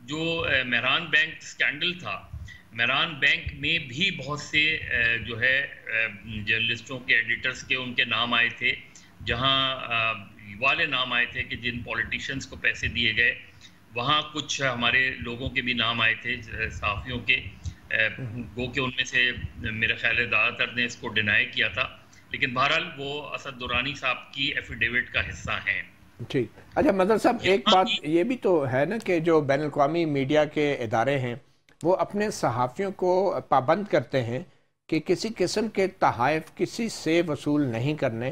جو Mehran bank scandal تھا، Mehran bank میں بھی بہت سے جو ہے جرنلسٹوں کے، ایڈیٹرز کے ان کے نام آئے تھے، جہاں والے نام آئے تھے کہ جن پولیٹیشنز کو پیسے دیے گئے، وہاں کچھ ہمارے لوگوں کے بھی نام آئے تھے، صحافیوں کے، گو کہ ان میں سے میرے خیال ہے زیادہ تر نے اس کو ڈینائی کیا تھا، لیکن بہرحال وہ اسد درانی صاحب کی ایفیڈیوٹ کا حصہ ہیں۔ ٹھیک، اچھا مظہر صاحب ایک بات یہ بھی تو ہے نا کہ جو بین الاقوامی میڈیا کے ادارے ہیں وہ اپنے صحافیوں کو پابند کرتے ہیں کہ کسی قسم کے تحائف کسی سے وصول نہیں کرنے،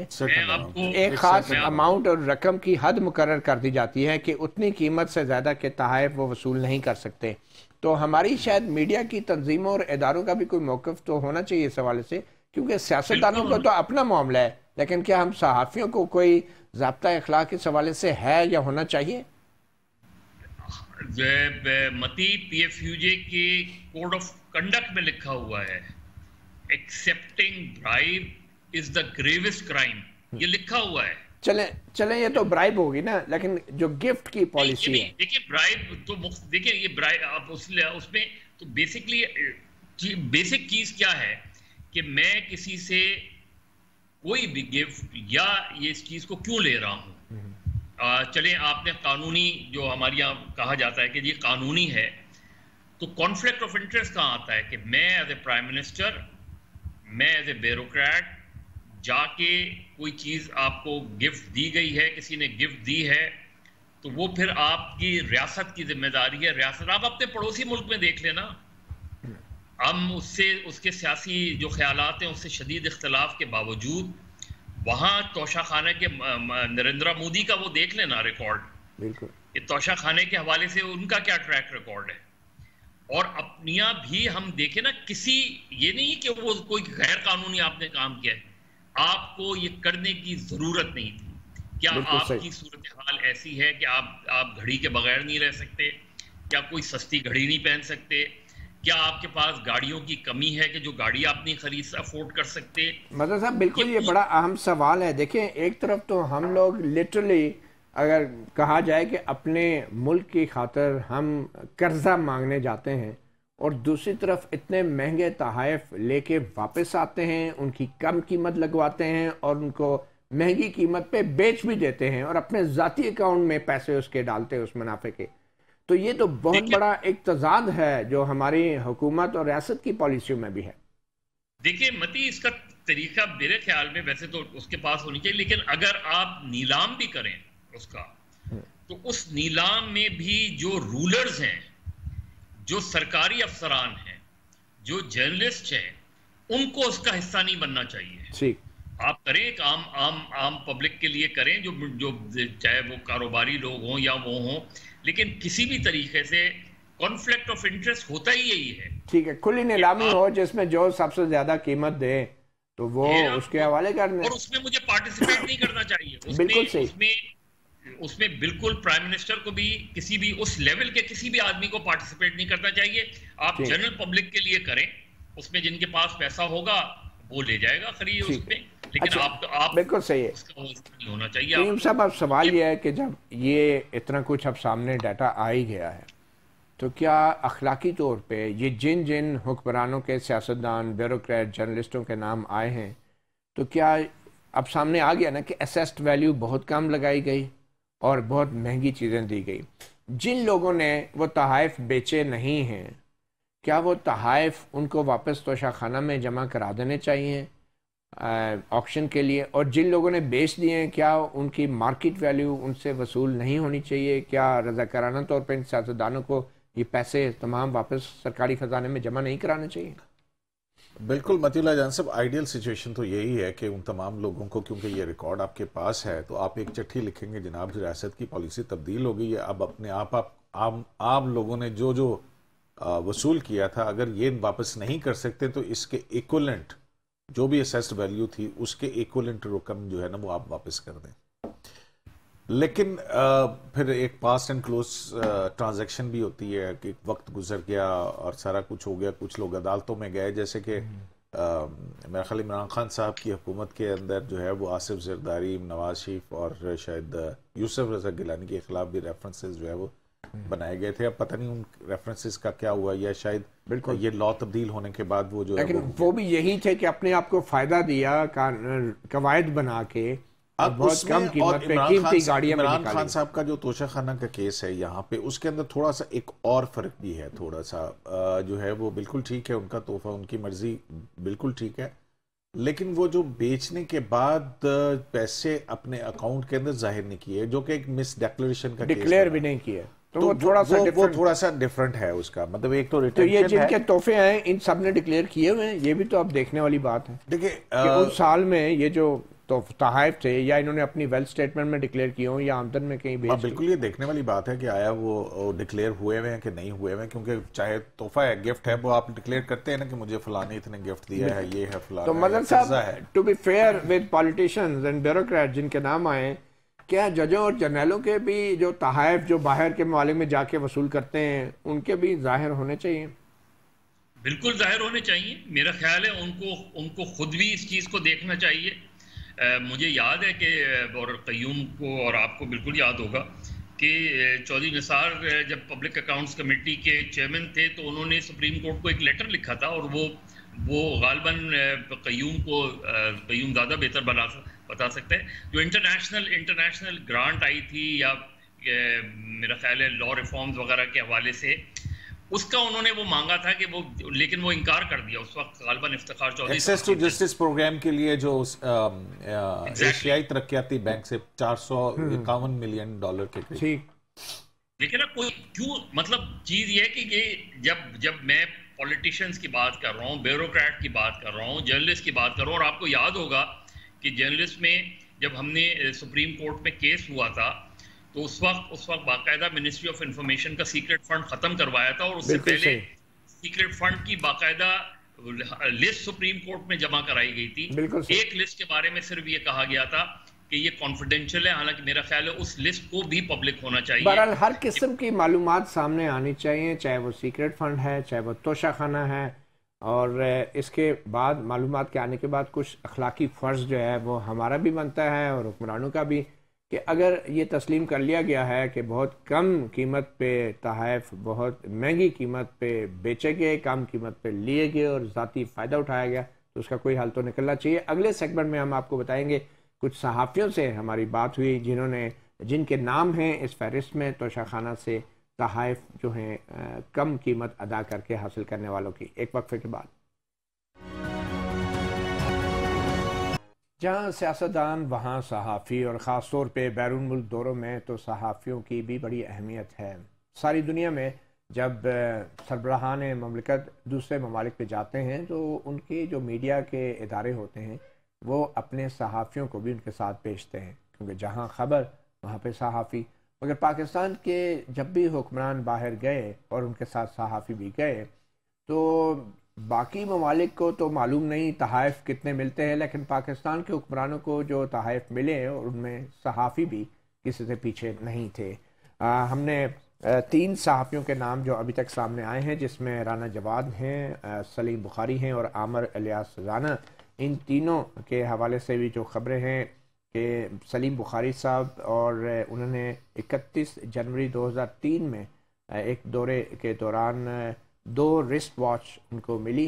ایک خاص اماؤنٹ اور رقم کی حد مقرر کر دی جاتی ہے کہ اتنی قیمت سے زیادہ کے تحائف وہ وصول نہیں کر سکتے۔ تو ہماری شاید میڈیا کی تنظیموں اور اداروں کا بھی کوئی موقف تو ہونا چاہیے اس حوالے سے، کیونکہ سیاستدانوں کا تو اپنا معاملہ ہے، لیکن کیا ہم صحافیوں کو کوئی ضابطہ اخلاق اس حوالے سے ہے یا ہونا چاہیے؟ متی پی ایف یو جے کے کوڈ آف کنڈکٹ میں لکھا ہوا ہے ایکسیپٹنگ برائب از دا گریوسٹ کرائم، یہ لکھا ہوا ہے۔ چلیں یہ تو برائب ہوگی نا، لیکن جو گفٹ کی پالیسی ہے، دیکھیں برائب تو دیکھیں یہ برائب آپ اس میں تو بیسکلی بیسک چیز کیا ہے کہ میں کسی سے کوئی بھی گفٹ یا یہ اس چیز کو کیوں لے رہا ہوں۔ چلیں آپ نے قانونی جو ہمارے یہاں کہا جاتا ہے کہ یہ قانونی ہے، تو کانفلکٹ آف انٹرسٹ کہاں آتا ہے کہ میں ایز اے پرائم منسٹر، میں ایز اے بیوروکریٹ جا کے کوئی چیز آپ کو گفٹ دی گئی ہے، کسی نے گفٹ دی ہے، تو وہ پھر آپ کی ریاست کی ذمہ داری ہے۔ ریاست آپ اپنے پڑوسی ملک میں دیکھ لینا، ہم اس کے سیاسی جو خیالات ہیں اس سے شدید اختلاف کے باوجود وہاں توشہ خانے کے نریندرا مودی کا وہ دیکھ لینا ریکارڈ، بالکل کہ توشہ خانے کے حوالے سے ان کا کیا ٹریک ریکارڈ ہے۔ اور اپنیاں بھی ہم دیکھیں نا، کسی یہ نہیں کہ وہ کوئی غیر قانونی آپ نے کام کیا ہے، آپ کو یہ کرنے کی ضرورت نہیں تھی۔ کیا آپ کی صورتحال ایسی ہے کہ آپ گھڑی کے بغیر نہیں رہ سکتے؟ کیا کوئی سستی گھڑی نہیں پہن سکتے؟ کیا آپ کے پاس گاڑیوں کی کمی ہے کہ جو گاڑی آپ نہیں خرید افورڈ کر سکتے؟ مظہر صاحب بالکل یہ بڑا اہم سوال ہے۔ دیکھیں ایک طرف تو ہم لوگ لٹرلی اگر کہا جائے کہ اپنے ملک کی خاطر ہم قرضہ مانگنے جاتے ہیں، اور دوسری طرف اتنے مہنگے تحائف لے کے واپس آتے ہیں، ان کی کم قیمت لگواتے ہیں اور ان کو مہنگی قیمت پہ بیچ بھی دیتے ہیں اور اپنے ذاتی اکاؤنٹ میں پیسے اس کے ڈالتے ہیں اس منافع کے۔ تو یہ تو بہت بڑا ایک تضاد ہے جو ہماری حکومت اور ریاست کی پالیسیوں میں بھی ہے۔ دیکھیں متی، اس کا طریقہ میرے خیال میں ویسے تو اس کے پاس ہونی چاہیے، لیکن اگر آپ نیلام بھی کریں اس کا، تو اس نیلام میں بھی جو رولرز ہیں، جو سرکاری افسران ہیں، جو جرنلسٹ ہیں، ان کو اس کا حصہ نہیں بننا چاہیے۔ آپ کریں ایک عام پبلک کے لیے کریں، جو چاہے وہ کاروباری لوگ ہوں یا وہ ہوں، لیکن کسی بھی طریقے سے کانفلکٹ آف انٹرسٹ ہوتا ہی یہی ہے۔ ٹھیک ہے، کھلی نیلامی ہو جس میں جو سب سے زیادہ قیمت دے تو وہ اس کے حوالے کرنے، اور اس میں مجھے پارٹیسپیٹ نہیں کرنا چاہیے۔ بالکل صحیح، اس میں بالکل پرائم منسٹر کو بھی، کسی بھی اس لیول کے کسی بھی آدمی کو پارٹیسپیٹ نہیں کرنا چاہیے۔ آپ جنرل پبلک کے لیے کریں، اس میں جن کے پاس پیسہ ہوگا وہ لے جائے گا خرید اس میں، لیکن آپ بالکل صحیح ہے، اس کا نہیں ہونا چاہیے۔ کریم صاحب اب سوال یہ ہے کہ جب یہ اتنا کچھ اب سامنے ڈیٹا آ ہی گیا ہے، تو کیا اخلاقی طور پہ یہ جن حکمرانوں کے سیاستدان، بیوروکریٹ، جرنلسٹوں کے نام آئے ہیں، تو کیا اب سامنے آ گیا نا کہ اسیسڈ ویلیو بہت کم لگائی گئی اور بہت مہنگی چیزیں دی گئی؟ جن لوگوں نے وہ تحائف بیچے نہیں ہیں، کیا وہ تحائف ان کو واپس توشہ خانہ میں جمع کرا دینے چاہیے آکشن کے لیے؟ اور جن لوگوں نے بیچ دیے ہیں، کیا ان کی مارکیٹ ویلیو ان سے وصول نہیں ہونی چاہیے؟ کیا رضاکارانہ طور پہ ان سیاستدانوں کو یہ پیسے تمام واپس سرکاری خزانے میں جمع نہیں کرانے چاہیے؟ بالکل متی اللہ جان صاحب، آئیڈیل سچویشن تو یہی ہے کہ ان تمام لوگوں کو، کیونکہ یہ ریکارڈ آپ کے پاس ہے، تو آپ ایک چٹھی لکھیں گے جناب ریاست کی پالیسی تبدیل ہو گئی ہے، اب اپنے عام لوگوں نے جو وصول کیا تھا اگر یہ واپس نہیں کر سکتے تو اس کے ایکولنٹ جو بھی اسیسڈ ویلیو تھی اس کے ایکولنٹ رقم جو ہے نا وہ آپ واپس کر دیں۔ لیکن پھر ایک پاسٹ اینڈ کلوز ٹرانزیکشن بھی ہوتی ہے کہ وقت گزر گیا اور سارا کچھ ہو گیا، کچھ لوگ عدالتوں میں گئے، جیسے کہ میرا خیال عمران خان صاحب کی حکومت کے اندر جو ہے وہ آصف زرداری، نواز شریف اور شاید یوسف رضا گیلانی کے خلاف بھی ریفرنسز جو ہے وہ بنائے گئے تھے. اب پتہ نہیں ان ریفرنسز کا کیا ہوا, یا شاید بالکل یہ لا تبدیل ہونے کے بعد وہ جو ہے لیکن وہ بھی یہی تھے کہ اپنے آپ کو فائدہ دیا قواعد بنا کے اور بہت کم قیمت پہ قیمتی گاڑیاں عمران خان صاحب کا جو توشہ خانہ کا کیس ہے یہاں پہ, اس کے اندر تھوڑا سا ایک اور فرق بھی ہے, تھوڑا سا جو ہے وہ بالکل ٹھیک ہے, ان کا تحفہ ان کی مرضی بالکل ٹھیک ہے, لیکن وہ جو بیچنے کے بعد پیسے اپنے اکاؤنٹ کے اندر ظاہر نہیں کیے, جو کہ ایک مس ڈیکلیریشن کا ڈکلیئر بھی نہیں کیے, تو وہ تھوڑا سا ڈیفرنٹ ہے اس کا مطلب. ایک تو یہ جن کے تحفے ہیں ان سب نے ڈکلیئر کیے ہوئے ہیں, یہ بھی تو اب دیکھنے والی بات ہے. دیکھیں اس سال میں یہ جو تحائف تھے یا انہوں نے اپنی ویلتھ اسٹیٹمنٹ میں ڈکلیئر کیے ہوں یا آمدن میں کہیں بیچ, بالکل یہ دیکھنے والی بات ہے کہ آیا وہ ڈکلیئر ہوئے ہوئے ہیں کہ نہیں ہوئے ہوئے ہیں, کیونکہ چاہے تحفہ ہے, گفٹ ہے, وہ آپ ڈکلیئر کرتے ہیں نا کہ مجھے فلاں نے اتنے گفٹ دیا ہے, یہ ہے فلاں. تو مدن صاحب to be fair with politicians and bureaucrat جن کے نام آئے, کیا ججوں اور جرنیلوں کے بھی جو تحائف جو باہر کے ممالک میں جا کے وصول کرتے ہیں ان کے بھی ظاہر ہونے چاہیے؟ بالکل ظاہر ہونے چاہیے. میرا خیال ہے ان کو خود بھی اس چیز کو دیکھنا چاہیے. مجھے یاد ہے کہ اور قیوم کو اور آپ کو بالکل یاد ہوگا کہ چودھری نثار جب پبلک اکاؤنٹس کمیٹی کے چیئرمین تھے تو انہوں نے سپریم کورٹ کو ایک لیٹر لکھا تھا, اور وہ غالباً قیوم زیادہ بہتر بتا سکتے ہیں, جو انٹرنیشنل گرانٹ آئی تھی یا میرا خیال ہے لا ریفارمز وغیرہ کے حوالے سے, اس کا انہوں نے وہ مانگا تھا کہ لیکن وہ انکار کر دیا اس وقت غالباً Iftikhar Chaudhry access to justice programme کے لیے جو ایشیائی ترقیاتی بینک سے $451 ملین کے قریب. لیکن اب کوئی کیوں, مطلب چیز یہ ہے کہ یہ جب میں پولیٹیشنز کی بات کر رہا ہوں, بیوروکریٹ کی بات کر رہا ہوں, جرنلسٹ کی بات کر رہا ہوں, اور آپ کو یاد ہوگا کہ جرنلسٹ میں جب ہم نے سپریم کورٹ میں کیس ہوا تھا تو اس وقت باقاعدہ منسٹری آف انفارمیشن کا سیکرٹ فنڈ ختم کروایا تھا, اور اس سے پہلے سیکرٹ فنڈ کی باقاعدہ لسٹ سپریم کورٹ میں جمع کرائی گئی تھی. ایک لسٹ کے بارے میں صرف یہ کہا گیا تھا کہ یہ کانفیڈینشیل ہے, حالانکہ میرا خیال ہے اس لسٹ کو بھی پبلک ہونا چاہیے. بہرحال ہر قسم کی معلومات سامنے آنی چاہیے, چاہے وہ سیکرٹ فنڈ ہے, چاہے وہ توشہ خانہ ہے, اور اس کے بعد معلومات کے آنے کے بعد کچھ اخلاقی فرض جو ہے وہ ہمارا بھی بنتا ہے اور حکمرانوں کا بھی, کہ اگر یہ تسلیم کر لیا گیا ہے کہ بہت کم قیمت پہ تحائف بہت مہنگی قیمت پہ بیچے گئے, کم قیمت پہ لیے گئے اور ذاتی فائدہ اٹھایا گیا, تو اس کا کوئی حل تو نکلنا چاہیے. اگلے سیگمنٹ میں ہم آپ کو بتائیں گے کچھ صحافیوں سے ہماری بات ہوئی جن کے نام ہیں اس فہرست میں توشہ خانہ سے تحائف جو ہیں کم قیمت ادا کر کے حاصل کرنے والوں کی. ایک وقفے کے بعد. جہاں سیاستدان وہاں صحافی, اور خاص طور پہ بیرون ملک دوروں میں تو صحافیوں کی بھی بڑی اہمیت ہے. ساری دنیا میں جب سربراہان مملکت دوسرے ممالک پہ جاتے ہیں تو ان کے جو میڈیا کے ادارے ہوتے ہیں وہ اپنے صحافیوں کو بھی ان کے ساتھ بھیجتے ہیں, کیونکہ جہاں خبر وہاں پہ صحافی. مگر پاکستان کے جب بھی حکمران باہر گئے اور ان کے ساتھ صحافی بھی گئے تو باقی ممالک کو تو معلوم نہیں تحائف کتنے ملتے ہیں, لیکن پاکستان کے حکمرانوں کو جو تحائف ملے اور ان میں صحافی بھی کسی سے پیچھے نہیں تھے. ہم نے 3 صحافیوں کے نام جو ابھی تک سامنے آئے ہیں, جس میں رانا جواد ہیں, سلیم بخاری ہیں اور عامر الیاس رانا. ان تینوں کے حوالے سے بھی جو خبریں ہیں کہ سلیم بخاری صاحب اور انہوں نے 31 جنوری 2003 میں ایک دورے کے دوران 2 رسٹ واچ ان کو ملی,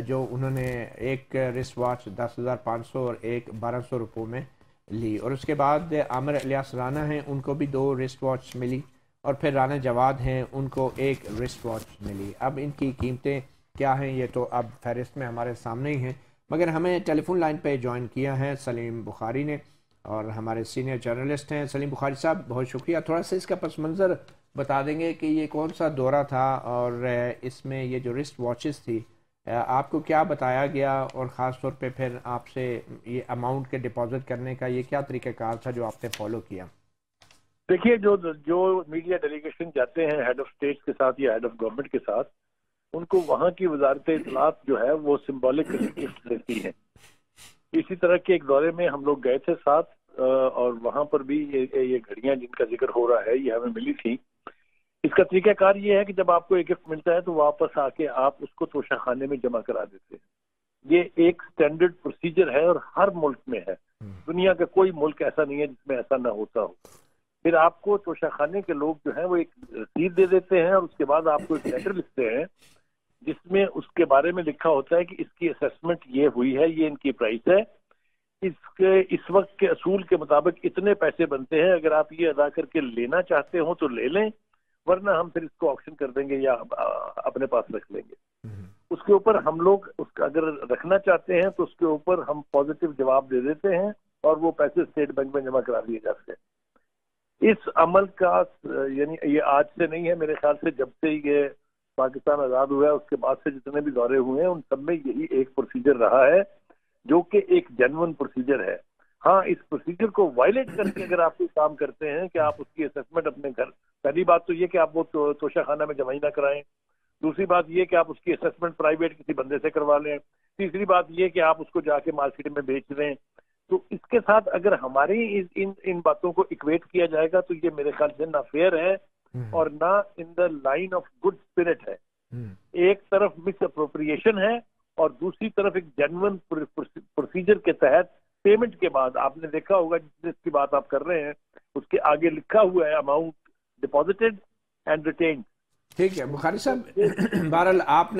جو انہوں نے ایک رسٹ واچ 10,500 اور ایک 1,200 روپوں میں لی. اور اس کے بعد عامر الیاس رانا ہیں, ان کو بھی 2 رسٹ واچ ملی, اور پھر رانا جواد ہیں, ان کو ایک رسٹ واچ ملی. اب ان کی قیمتیں کیا ہیں یہ تو اب فہرست میں ہمارے سامنے ہی ہیں, مگر ہمیں ٹیلی فون لائن پہ جوائن کیا ہے سلیم بخاری نے, اور ہمارے سینئر جرنلسٹ ہیں. سلیم بخاری صاحب بہت شکریہ. تھوڑا سا اس کا پس منظر بتا دیں گے کہ یہ کون سا دورہ تھا اور اس میں یہ جو رسٹ واچز تھی آپ کو کیا بتایا گیا, اور خاص طور پہ پھر آپ سے یہ اماؤنٹ کے ڈپازٹ کرنے کا یہ کیا طریقہ کار تھا جو آپ نے فالو کیا؟ دیکھیے جو میڈیا ڈیلیگیشن جاتے ہیں ہیڈ آف اسٹیٹ کے ساتھ یا ہیڈ آف گورنمنٹ کے ساتھ, ان کو وہاں کی وزارت اطلاعات جو ہے وہ سمبولک گفٹ دیتی ہے. اسی طرح کے ایک دورے میں ہم لوگ گئے تھے ساتھ, اور وہاں پر بھی یہ گھڑیاں جن کا ذکر ہو رہا ہے یہ ہمیں ملی تھی. اس کا طریقہ کار یہ ہے کہ جب آپ کو ایک گفٹ ملتا ہے تو واپس آ کے آپ اس کو توشہ خانے میں جمع کرا دیتے ہیں. یہ ایک سٹینڈرڈ پروسیجر ہے اور ہر ملک میں ہے. دنیا کا کوئی ملک ایسا نہیں ہے جس میں ایسا نہ ہوتا ہو. پھر آپ کو توشہ خانے کے لوگ جو ہیں وہ ایک رسید دے دیتے ہیں اور اس کے بعد آپ کو ایک لیٹر لکھتے ہیں جس میں اس کے بارے میں لکھا ہوتا ہے کہ اس کی اسیسمنٹ یہ ہوئی ہے، یہ ان کی پرائس ہے، اس وقت کے اصول کے مطابق اتنے پیسے بنتے ہیں، اگر آپ یہ ادا کر کے لینا چاہتے ہوں تو لے لیں، ورنہ ہم پھر اس کو آکشن کر دیں گے یا اپنے پاس رکھ لیں گے۔ اس کے اوپر ہم لوگ اس کا اگر رکھنا چاہتے ہیں تو اس کے اوپر ہم پازیٹیو جواب دے دیتے ہیں اور وہ پیسے اسٹیٹ بینک میں جمع کرا دیے جاتے ہیں۔ اس عمل کا یعنی یہ آج سے نہیں ہے، میرے خیال سے جب سے یہ پاکستان آزاد ہوا ہے اس کے بعد سے جتنے بھی دورے ہوئے ہیں ان سب میں یہی ایک پروسیجر رہا ہے جو کہ ایک جینوئن پروسیجر ہے۔ ہاں، اس پروسیجر کو وائلیٹ کر کے اگر آپ کوئی کام کرتے ہیں کہ آپ اس کی اسیسمنٹ اپنے گھر، پہلی بات تو یہ کہ آپ وہ توشہ خانہ میں جمع ہی نہ کرائیں، دوسری بات یہ کہ آپ اس کی اسیسمنٹ پرائیویٹ کسی بندے سے کروا لیں، تیسری بات یہ کہ آپ اس کو جا کے مارکیٹ میں بیچ دیں، تو اس کے ساتھ اگر ہماری ان باتوں کو اکویٹ کیا جائے گا تو یہ میرے خیال سے نہ فیئر ہے اور نہ in the line of good spirit ہے۔ ایک طرف مس اپروپریشن ہے اور دوسری طرف ایک جینوئن پروسیجر کے تحت پیمنٹ کے بعد آپ نے دیکھا ہوگا جس کی بات آپ کر رہے ہیں اس کے آگے لکھا ہوا ہے اماؤنٹ ڈپازیٹڈ اینڈ ریٹینڈ۔ ٹھیک ہے بخاری صاحب، بہرحال آپ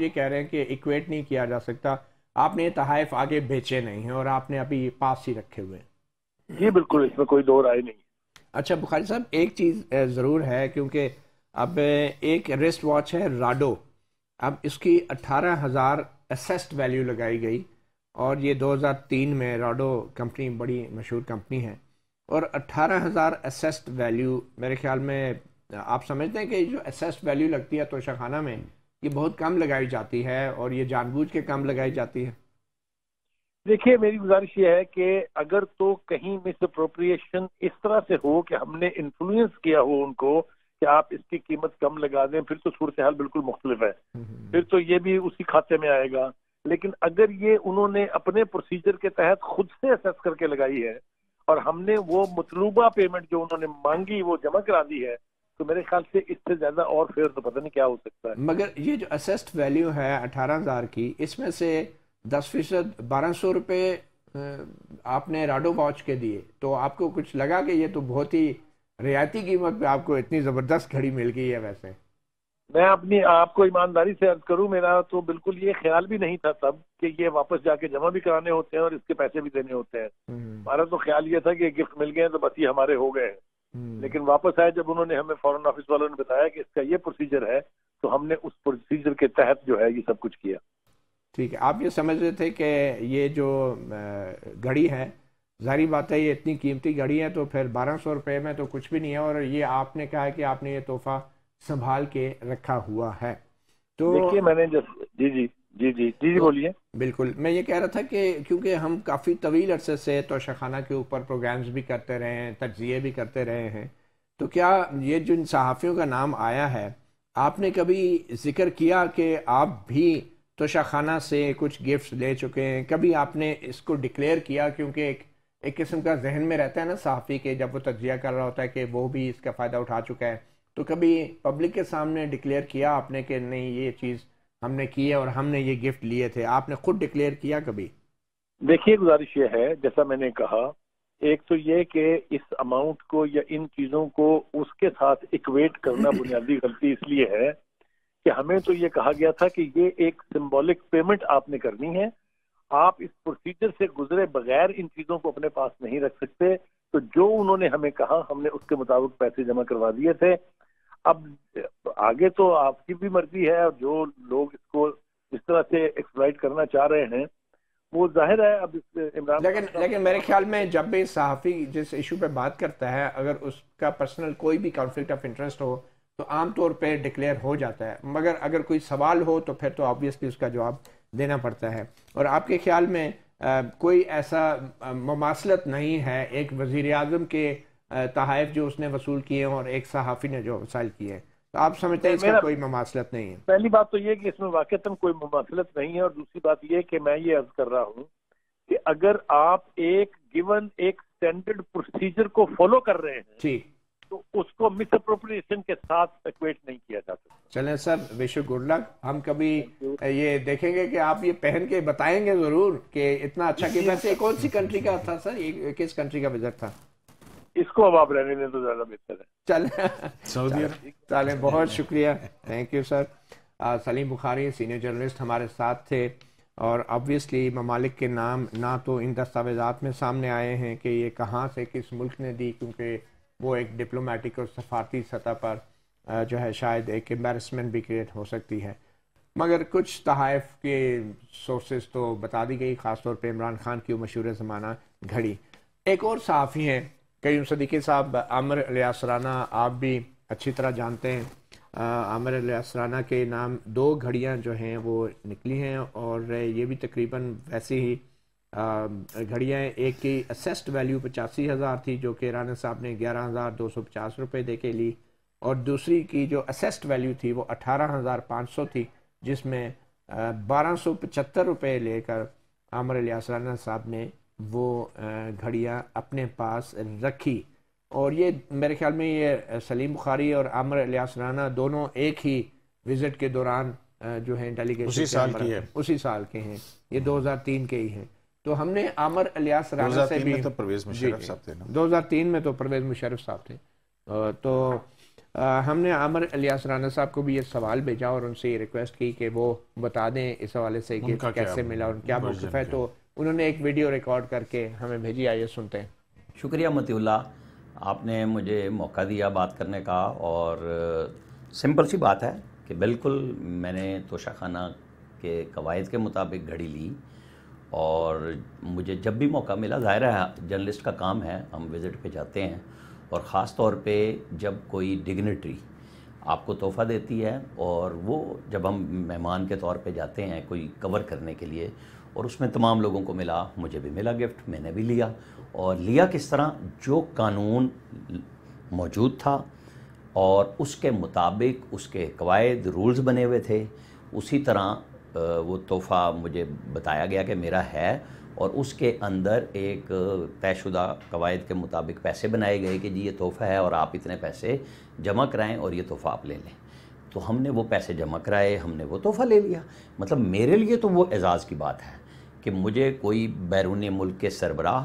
یہ کہہ رہے ہیں کہ ایکویٹ نہیں کیا جا سکتا، آپ نے یہ تحائف آگے بیچے نہیں ہیں اور آپ نے ابھی پاس ہی رکھے ہوئے ہیں۔ جی بالکل، اس میں کوئی دو رائے نہیں۔ اچھا بخاری صاحب، ایک چیز ضرور ہے کیونکہ اب ایک ریسٹ واچ ہے راڈو، اب اس کی 18,000 اسیسڈ ویلیو لگائی گئی اور یہ 2003 میں راڈو کمپنی بڑی مشہور کمپنی ہے اور 18,000 اسیسڈ ویلیو میرے خیال میں آپ سمجھتے ہیں کہ جو اسیسڈ ویلیو لگتی ہے توشہ خانہ میں یہ بہت کم لگائی جاتی ہے اور یہ جان بوجھ کے کم لگائی جاتی ہے؟ دیکھیے میری گزارش یہ ہے کہ اگر تو کہیں مس اپروپریشن اس طرح سے ہو کہ ہم نے انفلوئنس کیا ہو ان کو کہ آپ اس کی قیمت کم لگا دیں، پھر تو صورتحال بالکل مختلف ہے، پھر تو یہ بھی اسی کھاتے میں آئے گا۔ لیکن اگر یہ انہوں نے اپنے پروسیجر کے تحت خود سے اسیس کر کے لگائی ہے اور ہم نے وہ مطلوبہ پیمنٹ جو انہوں نے مانگی وہ جمع کرا دی ہے تو میرے خیال سے اس سے زیادہ اور فیئر تو پتہ نہیں کیا ہو سکتا ہے۔ مگر یہ جو اسیسڈ ویلیو ہے 18,000 کی، اس میں سے 10% 1,200 روپے آپ نے راڈو واچ کے دیے، تو آپ کو کچھ لگا کہ یہ تو بہت ہی رعایتی قیمت پہ آپ کو اتنی زبردست گھڑی مل گئی ہے؟ ویسے میں آپ کو ایمانداری سے عرض کروں، میرا تو بالکل یہ خیال بھی نہیں تھا تب کہ یہ واپس جا کے جمع بھی کرانے ہوتے ہیں اور اس کے پیسے بھی دینے ہوتے ہیں۔ ہمارا تو خیال یہ تھا کہ گفٹ مل گئے ہیں تو بس یہ ہمارے ہو گئے ہیں، لیکن واپس آئے جب انہوں نے ہمیں فارن آفس والوں نے بتایا کہ اس کا یہ پروسیجر ہے تو ہم نے اس پروسیجر کے تحت جو ہے یہ سب کچھ کیا۔ ٹھیک ہے، آپ یہ سمجھ رہے تھے کہ یہ جو گھڑی ہے ظاہری بات ہے یہ اتنی قیمتی گھڑی ہے تو پھر 1,200 روپے میں تو کچھ بھی نہیں ہے، اور یہ آپ نے کہا ہے کہ آپ نے یہ تحفہ سنبھال کے رکھا ہوا ہے۔ تو دیکھیے میں نے جی بولیے۔ بالکل، میں یہ کہہ رہا تھا کہ کیونکہ ہم کافی طویل عرصے سے توشہ خانہ کے اوپر پروگرامز بھی کرتے رہے ہیں، تجزیے بھی کرتے رہے ہیں، تو کیا یہ جن صحافیوں کا نام آیا ہے آپ نے کبھی ذکر کیا کہ آپ بھی توشہ خانہ سے کچھ گفٹس لے چکے ہیں؟ کبھی آپ نے اس کو ڈکلیئر کیا؟ کیونکہ ایک قسم کا ذہن میں رہتا ہے نا صحافی کے جب وہ تجزیہ کر رہا ہوتا ہے کہ وہ بھی اس کا فائدہ اٹھا چکا ہے، تو کبھی پبلک کے سامنے ڈکلیئر کیا آپ نے کہ نہیں یہ چیز ہم نے کی ہے اور ہم نے یہ گفٹ لیے تھے؟ آپ نے خود ڈکلیئر کیا کبھی؟ دیکھیے گزارش یہ ہے جیسا میں نے کہا، ایک تو یہ کہ اس اماؤنٹ کو یا ان چیزوں کو اس کے ساتھ اکویٹ کرنا بنیادی غلطی اس لیے ہے کہ ہمیں تو یہ کہا گیا تھا کہ یہ ایک سمبولک پیمنٹ آپ نے کرنی ہے، آپ اس پروسیجر سے گزرے بغیر ان چیزوں کو اپنے پاس نہیں رکھ سکتے۔ تو جو انہوں نے ہمیں کہا ہم نے اس کے مطابق پیسے جمع کروا دیے تھے۔ اب آگے تو آپ کی بھی مرضی ہے، اور جو لوگ اس کو اس طرح سے ایکسپلائٹ کرنا چاہ رہے ہیں وہ ظاہر ہے اب عمران، لیکن میرے خیال میں جب بھی صحافی جس ایشو پہ بات کرتا ہے اگر اس کا پرسنل کوئی بھی کانفلکٹ آف انٹرسٹ ہو تو عام طور پہ ڈکلیئر ہو جاتا ہے، مگر اگر کوئی سوال ہو تو پھر تو آبویسلی اس کا جواب دینا پڑتا ہے۔ اور آپ کے خیال میں کوئی ایسا مماثلت نہیں ہے ایک وزیر اعظم کے تحائف جو اس نے وصول کیے ہیں اور ایک صحافی نے جو وصول کیے ہیں، تو آپ سمجھتے ہیں اس کا کوئی مماثلت نہیں ہے؟ پہلی بات تو یہ کہ اس میں واقعتاً کوئی مماثلت نہیں ہے، اور دوسری بات یہ کہ میں یہ عرض کر رہا ہوں کہ اگر آپ ایک گیون ایک اسٹینڈرڈ پروسیجر کو فالو کر رہے ہیں ٹھیک تو اس کو مس اپروپریشن کے ساتھ ایکویٹ نہیں کیا جا سکتا۔ چلیں سر، وش یو گڈ لک، ہم کبھی یہ دیکھیں گے کہ آپ یہ پہن کے بتائیں گے ضرور کہ اتنا اچھا کہ ویسے کون سی کنٹری کا تھا سر، یہ کس کنٹری کا وزٹ تھا؟ اس کو اب آپ رہنے دیں تو زیادہ بہتر ہے. چلیں بہت شکریہ, thank you sir. Saleem Bukhari senior journalist ہمارے ساتھ تھے, اور آبویسلی ممالک کے نام نہ تو ان دستاویزات میں سامنے آئے ہیں کہ یہ کہاں سے کس ملک نے دی, کیونکہ وہ ایک ڈپلومیٹک اور سفارتی سطح پر جو ہے شاید ایک امبیرسمنٹ بھی کریٹ ہو سکتی ہے, مگر کچھ تحائف کے سورسز تو بتا دی گئی, خاص طور پہ عمران خان کی مشہور زمانہ گھڑی. ایک اور صحافی ہیں قیوم صدیقی صاحب, عامر الیاس رانا, آپ بھی اچھی طرح جانتے ہیں. عامر الیاس رانا کے نام 2 گھڑیاں جو ہیں وہ نکلی ہیں, اور یہ بھی تقریباً ویسی ہی گھڑیاں. ایک کی اسیسڈ ویلیو 85,000 تھی جو کہ رانا صاحب نے 11,250 روپے دے کے لی, اور دوسری کی جو اسیسڈ ویلیو تھی وہ 18,500 تھی, جس میں 1,275 روپے لے کر عامر الیاس رانا صاحب نے وہ گھڑیاں اپنے پاس رکھی. اور یہ میرے خیال میں یہ سلیم بخاری اور عامر الیاس رانا دونوں ایک ہی وزٹ کے دوران جو ہیں ڈیلیگیشن اسی سال کے ہیں, یہ 2003 کے ہی ہیں. تو ہم نے عامر الیاس رانا سے بھی 2003 میں تو پرویز مشرف صاحب تھے, تو ہم نے عامر الیاس رانا صاحب کو بھی یہ سوال بھیجا اور ان سے یہ ریکویسٹ کی کہ وہ بتا دیں اس حوالے سے کہ کیسے ملا اور کیا موقف ہے. تو انہوں نے ایک ویڈیو ریکارڈ کر کے ہمیں بھیجی, آئیے سنتے ہیں. شکریہ متی اللہ, آپ نے مجھے موقع دیا بات کرنے کا, اور سمپل سی بات ہے کہ بالکل میں نے توشہ خانہ کے قواعد کے مطابق گھڑی لی, اور مجھے جب بھی موقع ملا, ظاہر ہے جرنلسٹ کا کام ہے, ہم وزٹ پہ جاتے ہیں, اور خاص طور پہ جب کوئی ڈگنیٹری آپ کو تحفہ دیتی ہے, اور وہ جب ہم مہمان کے طور پہ جاتے ہیں کوئی کور کرنے کے لیے, اور اس میں تمام لوگوں کو ملا, مجھے بھی ملا گفٹ, میں نے بھی لیا. اور لیا کس طرح, جو قانون موجود تھا اور اس کے مطابق اس کے قواعد رولز بنے ہوئے تھے, اسی طرح وہ تحفہ مجھے بتایا گیا کہ میرا ہے, اور اس کے اندر ایک طے شدہ قواعد کے مطابق پیسے بنائے گئے کہ جی یہ تحفہ ہے اور آپ اتنے پیسے جمع کرائیں اور یہ تحفہ آپ لے لیں. تو ہم نے وہ پیسے جمع کرائے, ہم نے وہ تحفہ لے لیا. مطلب میرے لیے تو وہ اعزاز کی بات ہے کہ مجھے کوئی بیرون ملک کے سربراہ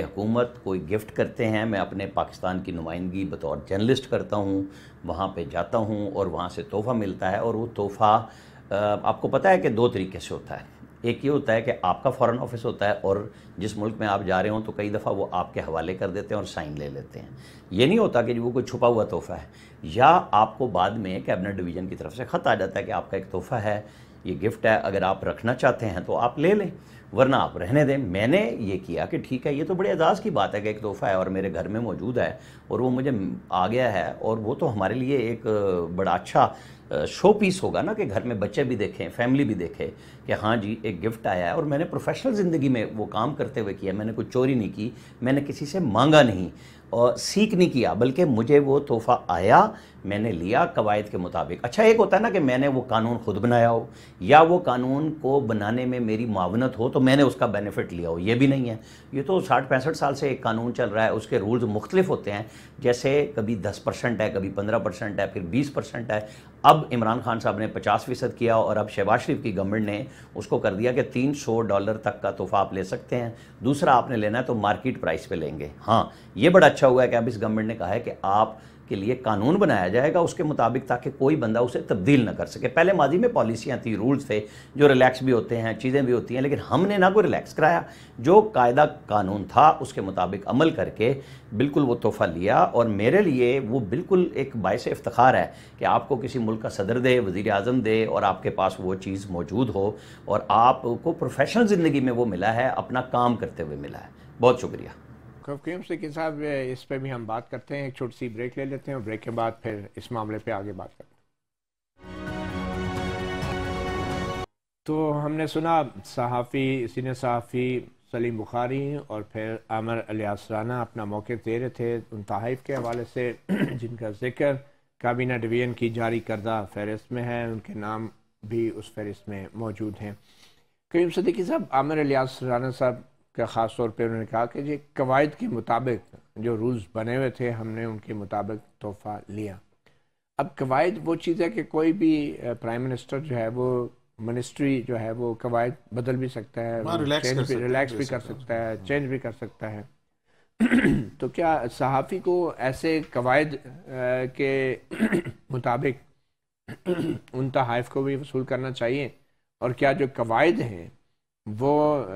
حکومت کوئی گفٹ کرتے ہیں, میں اپنے پاکستان کی نمائندگی بطور جرنلسٹ کرتا ہوں, وہاں پہ جاتا ہوں اور وہاں سے تحفہ ملتا ہے. اور وہ تحفہ آپ کو پتہ ہے کہ 2 طریقے سے ہوتا ہے. ایک یہ ہوتا ہے کہ آپ کا فارن آفس ہوتا ہے, اور جس ملک میں آپ جا رہے ہوں تو کئی دفعہ وہ آپ کے حوالے کر دیتے ہیں اور سائن لے لیتے ہیں. یہ نہیں ہوتا کہ وہ کوئی چھپا ہوا تحفہ ہے, یا آپ کو بعد میں کیبنٹ ڈویژن کی طرف سے خط آ جاتا ہے کہ آپ کا ایک تحفہ ہے, یہ گفٹ ہے, اگر آپ رکھنا چاہتے ہیں تو آپ لے لیں ورنہ آپ رہنے دیں. میں نے یہ کیا کہ ٹھیک ہے, یہ تو بڑے اعزاز کی بات ہے کہ ایک تحفہ ہے اور میرے گھر میں موجود ہے اور وہ مجھے آ گیا ہے, اور وہ تو ہمارے لیے ایک بڑا اچھا شو پیس ہوگا نا کہ گھر میں بچے بھی دیکھیں, فیملی بھی دیکھے کہ ہاں جی ایک گفٹ آیا ہے. اور میں نے پروفیشنل زندگی میں وہ کام کرتے ہوئے کیا, میں نے کوئی چوری نہیں کی, میں نے کسی سے مانگا نہیں اور سیکھ نہیں کیا, بلکہ مجھے وہ تحفہ آیا, میں نے لیا قواعد کے مطابق. اچھا ایک ہوتا ہے نا کہ میں نے وہ قانون خود بنایا ہو, یا وہ قانون کو بنانے میں میری معاونت ہو تو میں نے اس کا بینیفٹ لیا ہو, یہ بھی نہیں ہے. یہ تو 60-65 سال سے ایک قانون چل رہا ہے, اس کے رولز مختلف ہوتے ہیں, جیسے کبھی 10% ہے, کبھی 15% ہے, پھر 20% ہے. اب عمران خان صاحب نے 50% کیا, اور اب شہباز شریف کی گورنمنٹ نے اس کو کر دیا کہ $300 تک کا تحفہ آپ لے سکتے ہیں. دوسرا آپ نے لینا ہے تو مارکیٹ پرائس پہ لیں گے. ہاں یہ بڑا اچھا ہوا ہے کہ اب اس گورنمنٹ نے کہا ہے کہ آپ کے لیے قانون بنایا جائے گا اس کے مطابق, تاکہ کوئی بندہ اسے تبدیل نہ کر سکے. پہلے ماضی میں پالیسیاں تھیں, رولز تھے جو ریلیکس بھی ہوتے ہیں, چیزیں بھی ہوتی ہیں, لیکن ہم نے نہ کوئی ریلیکس کرایا, جو قاعدہ قانون تھا اس کے مطابق عمل کر کے بالکل وہ تحفہ لیا. اور میرے لیے وہ بالکل ایک باعث افتخار ہے کہ آپ کو کسی ملک کا صدر دے, وزیر اعظم دے, اور آپ کے پاس وہ چیز موجود ہو, اور آپ کو پروفیشنل زندگی میں وہ ملا ہے, اپنا کام کرتے ہوئے ملا ہے. بہت شکریہ. قیوم صدیقی صاحب, اس پہ بھی ہم بات کرتے ہیں, ایک چھوٹی سی بریک لے لیتے ہیں, اور بریک کے بعد پھر اس معاملے پہ آگے بات کرتے ہیں. تو ہم نے سنا سینئر صحافی سلیم بخاری اور پھر عامر الیاس رانا اپنا موقف دے رہے تھے ان تحائف کے حوالے سے جن کا ذکر کابینہ ڈویژن کی جاری کردہ فہرست میں ہے, ان کے نام بھی اس فہرست میں موجود ہیں. قیوم صدیقی صاحب, عامر الیاس رانا صاحب کا خاص طور پہ انہوں نے کہا کہ یہ قواعد کے مطابق جو رولز بنے ہوئے تھے ہم نے ان کے مطابق تحفہ لیا. اب قواعد وہ چیز ہے کہ کوئی بھی پرائم منسٹر جو ہے وہ منسٹری جو ہے وہ قواعد بدل بھی سکتا ہے, ریلیکس بھی کر سکتا ہے, چینج بھی کر سکتا ہے. تو کیا صحافی کو ایسے قواعد کے مطابق ان تحائف کو بھی وصول کرنا چاہیے؟ اور کیا جو قواعد ہیں وہ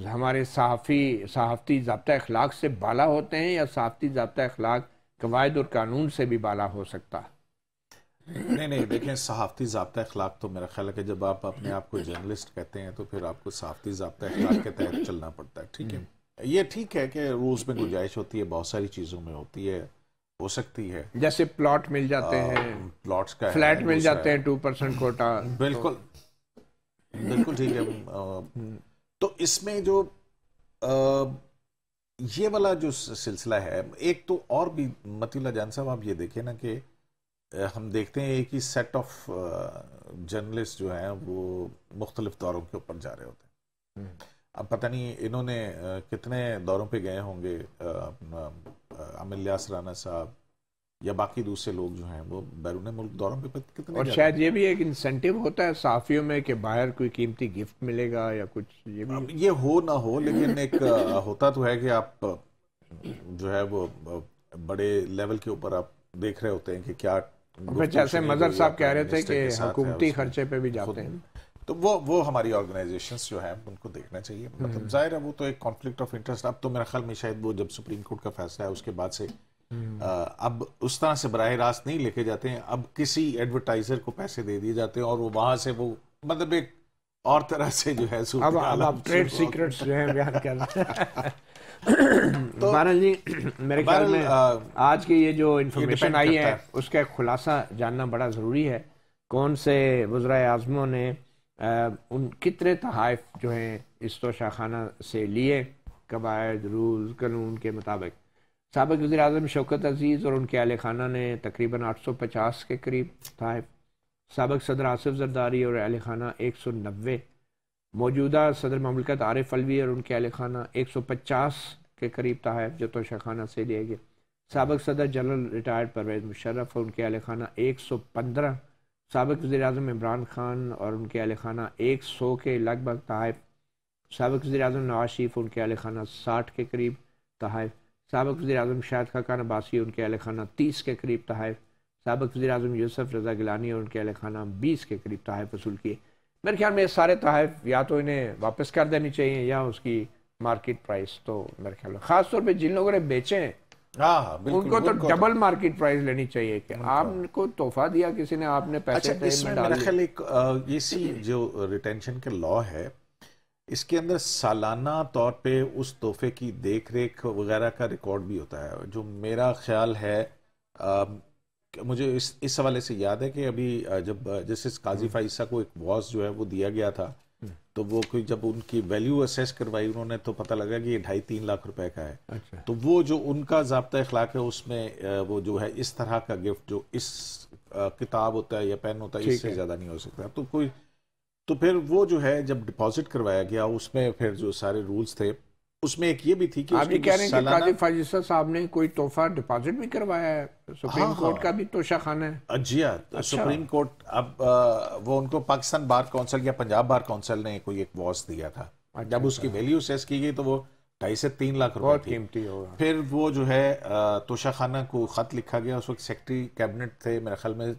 ہمارے صحافتی ضابطہ اخلاق سے بالا ہوتے ہیں، یا صحافتی ضابطہ اخلاق قواعد اور قانون سے بھی بالا ہو سکتا ہے؟ نہیں دیکھیں، صحافتی ضابطہ اخلاق تو میرا خیال ہے کہ جب آپ اپنے آپ کو جرنلسٹ کہتے ہیں تو پھر آپ کو صحافتی ضابطہ اخلاق کے تحت چلنا پڑتا ہے. ٹھیک ہے، یہ ٹھیک ہے کہ رولز میں گنجائش ہوتی ہے، بہت ساری چیزوں میں ہوتی ہے، ہو سکتی ہے، جیسے پلاٹ مل جاتے ہیں، پلاٹس کا فلیٹ مل جاتے ہیں 2% کوٹا. بالکل ٹھیک ہے. تو اس میں جو یہ والا جو سلسلہ ہے، ایک تو اور بھی متی اللہ جان صاحب، آپ یہ دیکھیں نا کہ ہم دیکھتے ہیں ایک ہی سیٹ آف جرنلسٹ جو ہیں وہ مختلف دوروں کے اوپر جا رہے ہوتے ہیں. اب پتہ نہیں انہوں نے کتنے دوروں پہ گئے ہوں گے، عامر الیاس رانا صاحب یا باقی دوسرے لوگ جو ہیں وہ بیرون ملک دوروں پہ کتنے. اور شاید یہ بھی ایک انسینٹیو ہوتا ہے صحافیوں میں کہ باہر کوئی قیمتی گفٹ ملے گا یا کچھ، یہ بھی یہ ہو نہ ہو، لیکن ایک ہوتا تو ہے کہ آپ جو ہے وہ بڑے لیول کے اوپر آپ دیکھ رہے ہوتے ہیں کہ کیا. جیسے مظہر صاحب کہہ رہے تھے کہ حکومتی خرچے پہ بھی جاتے ہیں، تو وہ ہماری آرگنائزیشنز جو ہیں ان کو دیکھنا چاہیے. مطلب ظاہر ہے وہ تو ایک کانفلکٹ آف انٹرسٹ. اب تو میرا خیال میں شاید وہ جب سپریم کورٹ کا فیصلہ ہے اس کے بعد سے اب اس طرح سے براہ راست نہیں لے کے جاتے ہیں، اب کسی ایڈورٹائزر کو پیسے دے دیے جاتے ہیں اور وہ وہاں سے وہ مطلب ایک اور طرح سے جو ہے اب آپ ٹریڈ سیکرٹس جو ہیں بیان کر رہے ہیں. بہرحال جی، میرے خیال میں آج کی یہ جو انفارمیشن آئی ہے اس کا ایک خلاصہ جاننا بڑا ضروری ہے. کون سے وزرائے اعظموں نے ان کتنے تحائف جو ہیں اس توشہ خانہ سے لیے قواعد، رولز، قانون کے مطابق. سابق وزیر اعظم شوکت عزیز اور ان کے اہل خانہ نے تقریباً 850 کے قریب تحائف، سابق صدر آصف زرداری اور اہل خانہ 190، موجودہ صدر مملکت عارف علوی اور ان کے اہل خانہ 150 کے قریب تحائف جو توشہ خانہ سے لیے گئے، سابق صدر جنرل ریٹائرڈ پرویز مشرف اور ان کے اہل خانہ 115، سابق وزیر اعظم عمران خان اور ان کے اہل خانہ 100 کے لگ بھگ تحائف، سابق وزیر اعظم نواز شریف اور ان کے اہل خانہ 60 کے قریب تحائف، سابق وزیر اعظم شاہد خاقان عباسی اور ان کے اہل خانہ 30 کے قریب تحائف، سابق وزیر اعظم یوسف رضا گیلانی اور ان کے اہل خانہ 20 کے قریب تحائف وصول کیے. میرے خیال میں یہ سارے تحائف یا تو انہیں واپس کر دینی چاہیے یا اس کی مارکیٹ پرائس، تو میرے خیال میں خاص طور پہ جن لوگوں نے بیچے ہیں ان کو تو ڈبل مارکیٹ پرائز لینی چاہیے کہ آپ کو تحفہ دیا کسی نے، آپ نے پیسے میرا خیال ایک یہ جو ریٹینشن کے لا ہے اس کے اندر سالانہ طور پہ اس تحفے کی دیکھ ریکھ وغیرہ کا ریکارڈ بھی ہوتا ہے. جو میرا خیال ہے مجھے اس حوالے سے یاد ہے کہ ابھی جب جیسے قاضی فائزہ کو ایک واز جو ہے وہ دیا گیا تھا تو وہ کوئی جب ان کی ویلیو اسیس کروائی انہوں نے تو پتہ لگا کہ یہ 2.5-3 لاکھ روپے کا ہے. تو وہ جو ان کا ضابطہ اخلاق ہے اس میں وہ جو ہے اس طرح کا گفٹ جو اس کتاب ہوتا ہے یا پین ہوتا ہے اس سے زیادہ نہیں ہو سکتا. تو پھر وہ جو ہے جب ڈپازٹ کروایا گیا اس میں پھر جو سارے رولز تھے اس میں ایک یہ بھی تھی کہ آپ یہ کہہ رہے ہیں کہ قاضی فائزہ صاحب نے کوئی تحفہ ڈپازٹ بھی کروایا ہے؟ سپریم کورٹ کا بھی توشہ خانہ ہے؟ جی ہاں، سپریم کورٹ اب وہ ان کو پاکستان بار کونسل یا پنجاب بار کونسل نے کوئی ایک واز دیا تھا. جب اس کی ویلیو سیس کی گئی تو وہ 2.5 سے 3 لاکھ روپے تھی. قیمتی ہوگا. پھر وہ جو ہے توشہ خانہ کو خط لکھا گیا، اس وقت سیکرٹری کیبنٹ تھے میرے خیال میں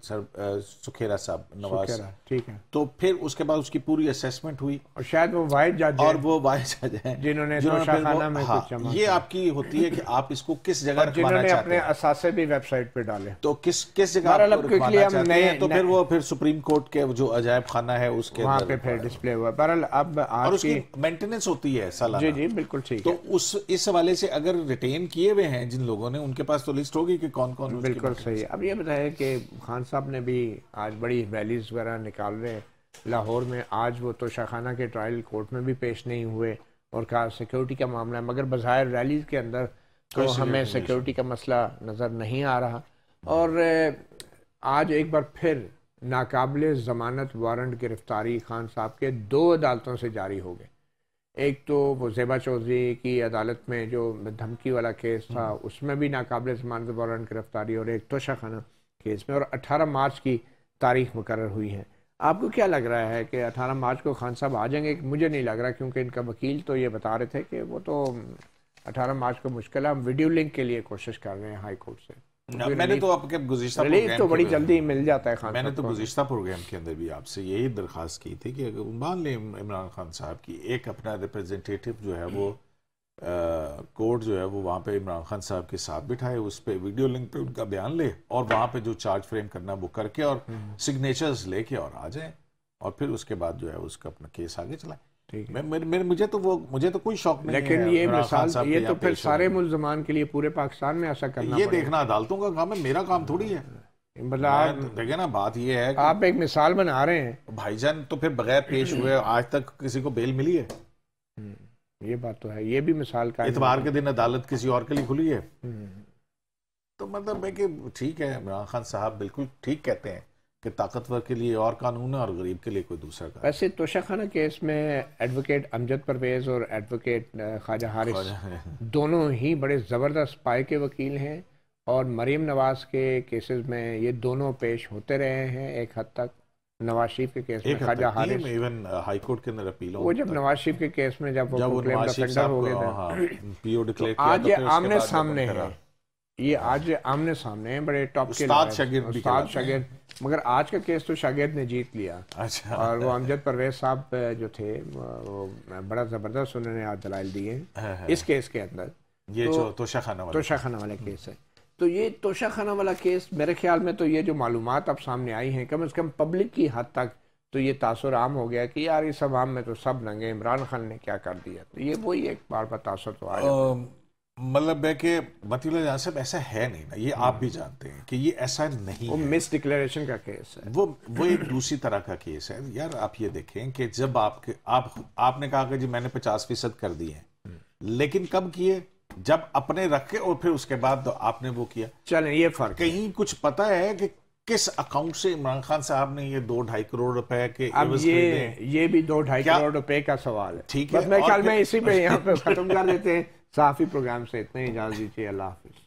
سکھیرا صاحب نواز. ٹھیک ہے. تو پھر اس کے بعد اس کی پوری اسیسمنٹ ہوئی اور شاید وہ واحد جج اور وہ واحد جج ہیں جنہوں نے توشہ خانہ میں کچھ جمع یہ آپ کی ہوتی ہے کہ آپ اس کو کس جگہ رکھوانا چاہتے ہیں، اپنے اثاثے بھی ویب سائٹ پہ ڈالے تو کس جگہ رکھوانا چاہتے ہیں. تو پھر وہ سپریم کورٹ کے جو عجائب خانہ ہے اس کے وہاں پہ پھر ڈسپلے ہوا. بہرحال اب اور اس کی مینٹیننس ہوتی ہے سالانہ. جی بالکل ٹھیک. تو اس حوالے سے اگر ریٹین کیے ہوئے ہیں جن لوگوں نے ان کے پاس تو لسٹ ہوگی کہ کون کون. بالکل صحیح. اب یہ بتائیں کہ خان صاحب نے بھی آج بڑی ریلیز وغیرہ نکال رہے ہیں لاہور میں. آج وہ توشہ خانہ کے ٹرائل کورٹ میں بھی پیش نہیں ہوئے اور کہا سیکیورٹی کا معاملہ ہے، مگر بظاہر ریلیز کے اندر تو ہمیں سیکیورٹی کا مسئلہ نظر نہیں آ رہا. اور آج ایک بار پھر ناقابل ضمانت وارنٹ گرفتاری خان صاحب کے 2 عدالتوں سے جاری ہو گئے. ایک تو وہ زیبا چودھری کی عدالت میں جو دھمکی والا کیس تھا اس میں بھی ناقابل ضمانت وارنٹ گرفتاری، اور ایک توشہ خانہ کیس میں، اور 18 مارچ کی تاریخ مقرر ہوئی ہے. آپ کو کیا لگ رہا ہے کہ 18 مارچ کو خان صاحب آ جائیں گے؟ مجھے نہیں لگ رہا، کیونکہ ان کا وکیل تو یہ بتا رہے تھے کہ وہ تو 18 مارچ کو مشکل ہے. ہم ویڈیو لنک کے لیے کوشش کر رہے ہیں ہائی کورٹ سے. میں نے تو آپ کے گزشتہ ریلیف تو بڑی جلدی مل جاتا ہے. میں نے تو گزشتہ پروگرام کے اندر بھی آپ سے یہی درخواست کی تھی کہ مان لیں عمران خان صاحب کی ایک اپنا ریپرزینٹیٹیو جو ہے وہ کورٹ جو ہے وہ وہاں پہ عمران خان صاحب کے ساتھ بٹھائے, اس پہ ویڈیو لنک پہ ان کا بیان لے اور وہاں پہ جو چارج فریم کرنا وہ کر کے اور سگنیچرز لے کے اور آ جائیں, اور پھر اس کے بعد جو ہے اس کا اپنا کیس آگے چلائیں. مجھے تو کوئی شوق نہیں ہے, لیکن یہ مثال یہ تو پھر سارے ملزمان کے لیے پورے پاکستان میں ایسا کرنا یہ دیکھنا عدالتوں کا کام ہے, میرا کام تھوڑی ہے. مطلب دیکھیں نا بات یہ ہے آپ ایک مثال بنا رہے ہیں بھائی جان, تو پھر بغیر پیش ہوئے آج تک کسی کو بیل ملی ہے؟ یہ بات تو ہے, یہ بھی مثال کا اتوار کے دن عدالت کسی اور کے لیے کھلی ہے. تو مطلب ہے کہ ٹھیک ہے, عمران خان صاحب بالکل ٹھیک کہتے ہیں کہ طاقتور کے لیے اور قانون ہے اور غریب کے لیے کوئی دوسرا قانون. ویسے توشہ خانہ کیس میں ایڈوکیٹ امجد پرویز اور ایڈوکیٹ خواجہ حارث دونوں ہی بڑے زبردست پائے کے وکیل ہیں, اور مریم نواز کے کیسز میں یہ دونوں پیش ہوتے رہے ہیں ایک حد تک. نواز شریف کے کیس میں خواجہ حارث ایون ہائی کورٹ کے اندر اپیل وہ جب نواز شریف کے کیس میں جب وہ کلیم ڈیفینڈر ہو گئے تھے, آج یہ آمنے سامنے ہے, یہ آج آمنے سامنے ہیں بڑے ٹاپ کے استاد شاگرد, مگر آج کا کیس تو شاگرد نے جیت لیا. اور وہ امجد پرویز صاحب جو تھے وہ بڑا زبردست انہوں نے آج دلائل دیے اس کیس کے اندر. یہ جو توشہ خانہ والا کیس ہے, تو یہ توشہ خانہ والا کیس میرے خیال میں تو یہ جو معلومات اب سامنے آئی ہیں کم از کم پبلک کی حد تک تو یہ تاثر عام ہو گیا کہ یار اس عوام میں تو سب ننگے, عمران خان نے کیا کر دیا. تو یہ وہی ایک بار بار تاثر تو آ جاتا ہے. مطلب ہے کہ مطیع اللہ جان صاحب ایسا ہے نہیں نا, یہ آپ بھی جانتے ہیں کہ یہ ایسا نہیں وہ مس ڈکلیریشن کا کیس ہے, وہ ایک دوسری طرح کا کیس ہے. یار آپ یہ دیکھیں کہ جب آپ نے کہا کہ جی میں نے 50% کر دیے ہیں, لیکن کب کیے؟ جب اپنے رکھ کے اور پھر اس کے بعد آپ نے وہ کیا. چلیں یہ فرق کہیں کچھ پتا ہے کہ کس اکاؤنٹ سے عمران خان صاحب نے یہ 2-2.5 کروڑ روپے کے اب یہ بھی 2-2.5 کروڑ روپے کا سوال ہے. ٹھیک ہے, بس میرے خیال میں اسی پہ یہاں پہ ختم کر دیتے ہیں. صحافی پروگرام سے اتنے اجازت دیجیے. اللہ حافظ.